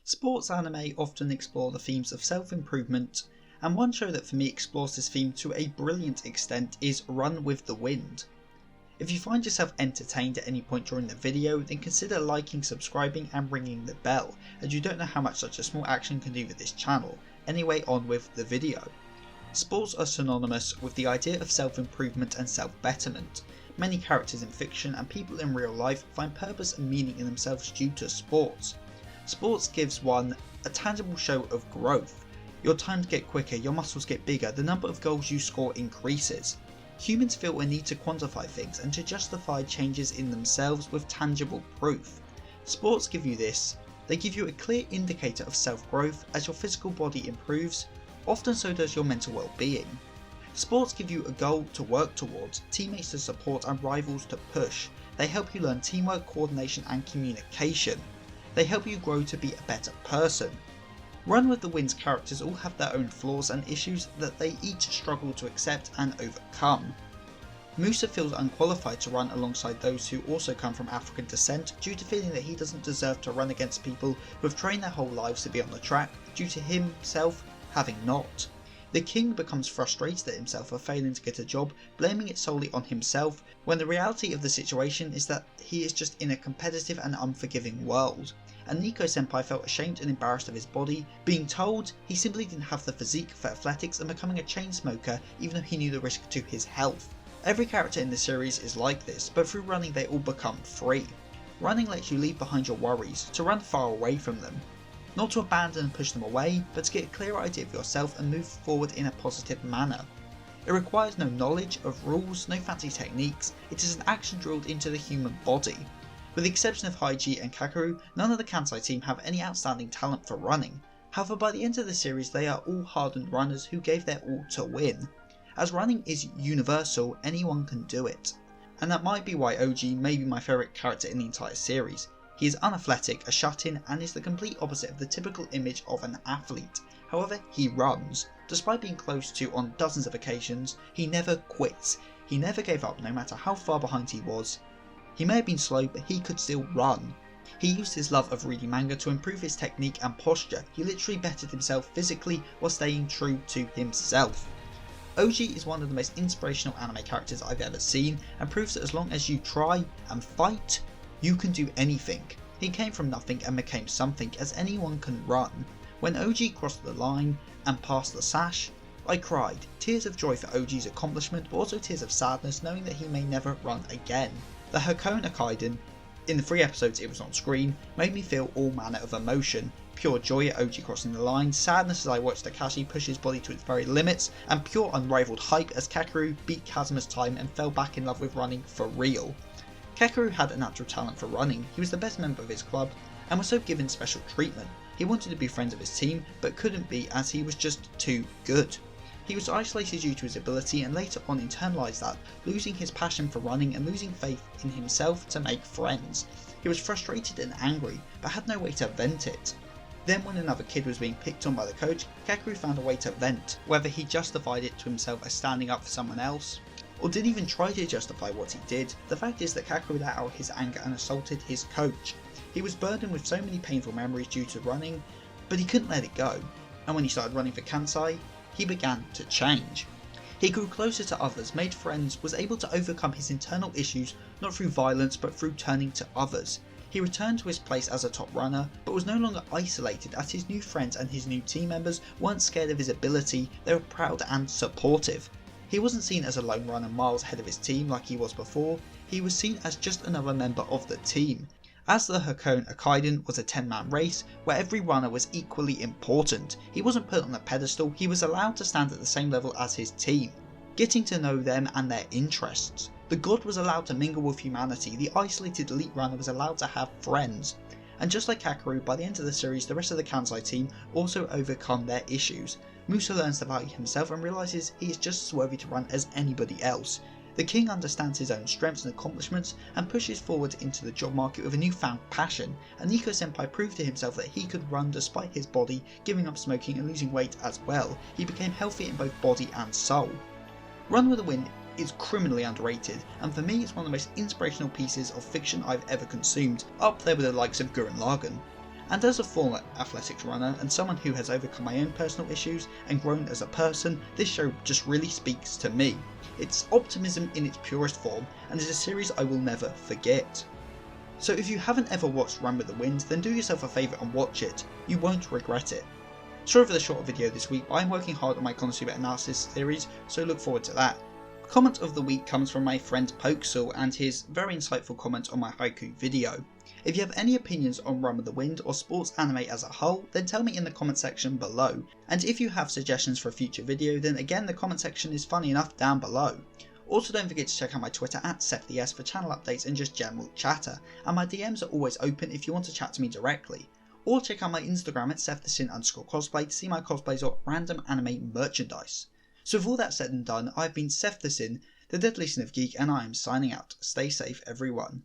Sports anime often explore the themes of self-improvement, and one show that for me explores this theme to a brilliant extent is Run with the Wind. If you find yourself entertained at any point during the video, then consider liking, subscribing and ringing the bell, as you don't know how much such a small action can do for this channel. Anyway, on with the video. Sports are synonymous with the idea of self-improvement and self-betterment. Many characters in fiction and people in real life find purpose and meaning in themselves due to sports. Sports gives one a tangible show of growth. Your times get quicker, your muscles get bigger, the number of goals you score increases. Humans feel a need to quantify things and to justify changes in themselves with tangible proof. Sports give you this. They give you a clear indicator of self-growth. As your physical body improves, often so does your mental well-being. Sports give you a goal to work towards, teammates to support and rivals to push. They help you learn teamwork, coordination and communication. They help you grow to be a better person. Run with the Wind's characters all have their own flaws and issues that they each struggle to accept and overcome. Musa feels unqualified to run alongside those who also come from African descent due to feeling that he doesn't deserve to run against people who have trained their whole lives to be on the track due to himself having not. The king becomes frustrated at himself for failing to get a job, blaming it solely on himself, when the reality of the situation is that he is just in a competitive and unforgiving world. And Nico-senpai felt ashamed and embarrassed of his body, being told he simply didn't have the physique for athletics and becoming a chain smoker even though he knew the risk to his health. Every character in the series is like this, but through running they all become free. Running lets you leave behind your worries, to run far away from them. Not to abandon and push them away, but to get a clearer idea of yourself and move forward in a positive manner. It requires no knowledge of rules, no fancy techniques, it is an action drilled into the human body. With the exception of Haiji and Kakeru, none of the Kansai team have any outstanding talent for running. However, by the end of the series they are all hardened runners who gave their all to win. As running is universal, anyone can do it. And that might be why OG may be my favourite character in the entire series. He is unathletic, a shut-in, and is the complete opposite of the typical image of an athlete. However, he runs. Despite being close to on dozens of occasions, he never quits. He never gave up no matter how far behind he was. He may have been slow, but he could still run. He used his love of reading manga to improve his technique and posture. He literally bettered himself physically while staying true to himself. OG is one of the most inspirational anime characters I've ever seen, and proves that as long as you try and fight, you can do anything. He came from nothing and became something, as anyone can run. When OG crossed the line and passed the sash, I cried. Tears of joy for OG's accomplishment, but also tears of sadness knowing that he may never run again. The Hakone Kaiden, in the 3 episodes it was on screen, made me feel all manner of emotion. Pure joy at OG crossing the line, sadness as I watched Takashi push his body to its very limits, and pure unrivaled hype as Kakeru beat Kazuma's time and fell back in love with running for real. Kakeru had a natural talent for running, he was the best member of his club, and was so given special treatment. He wanted to be friends of his team, but couldn't be as he was just too good. He was isolated due to his ability and later on internalised that, losing his passion for running and losing faith in himself to make friends. He was frustrated and angry, but had no way to vent it. Then when another kid was being picked on by the coach, Kakeru found a way to vent, whether he justified it to himself as standing up for someone else, or didn't even try to justify what he did. The fact is that Kakeru let out his anger and assaulted his coach. He was burdened with so many painful memories due to running, but he couldn't let it go, and when he started running for Kansai, he began to change. He grew closer to others, made friends, was able to overcome his internal issues not through violence but through turning to others. He returned to his place as a top runner, but was no longer isolated as his new friends and his new team members weren't scared of his ability, they were proud and supportive. He wasn't seen as a lone runner miles ahead of his team like he was before, he was seen as just another member of the team. As the Hakone Kaiden was a 10-man race where every runner was equally important, he wasn't put on a pedestal, he was allowed to stand at the same level as his team, getting to know them and their interests. The god was allowed to mingle with humanity, the isolated elite runner was allowed to have friends. And just like Kakeru, by the end of the series the rest of the Kansai team also overcome their issues. Musa learns to value himself and realises he is just as worthy to run as anybody else. The king understands his own strengths and accomplishments and pushes forward into the job market with a newfound passion, and Nico-senpai proved to himself that he could run despite his body giving up smoking and losing weight as well. He became healthy in both body and soul. Run with the Wind is criminally underrated, and for me it's one of the most inspirational pieces of fiction I've ever consumed, up there with the likes of Gurren Lagann. And as a former athletics runner and someone who has overcome my own personal issues and grown as a person, this show just really speaks to me. It's optimism in its purest form, and is a series I will never forget. So if you haven't ever watched Run with the Wind, then do yourself a favour and watch it. You won't regret it. Sorry for the short video this week, but I'm working hard on my connoisseur analysis series, so look forward to that. Comment of the week comes from my friend Pokesel and his very insightful comment on my haiku video. If you have any opinions on Run with the Wind or sports anime as a whole, then tell me in the comment section below. And if you have suggestions for a future video, then again the comment section is funny enough down below. Also don't forget to check out my Twitter at SethTheS for channel updates and just general chatter, and my DMs are always open if you want to chat to me directly. Or check out my Instagram at SethTheSin_cosplay to see my cosplays or random anime merchandise. So with all that said and done, I've been Seth the Sin, the Deadly Sin of Geek, and I am signing out. Stay safe everyone.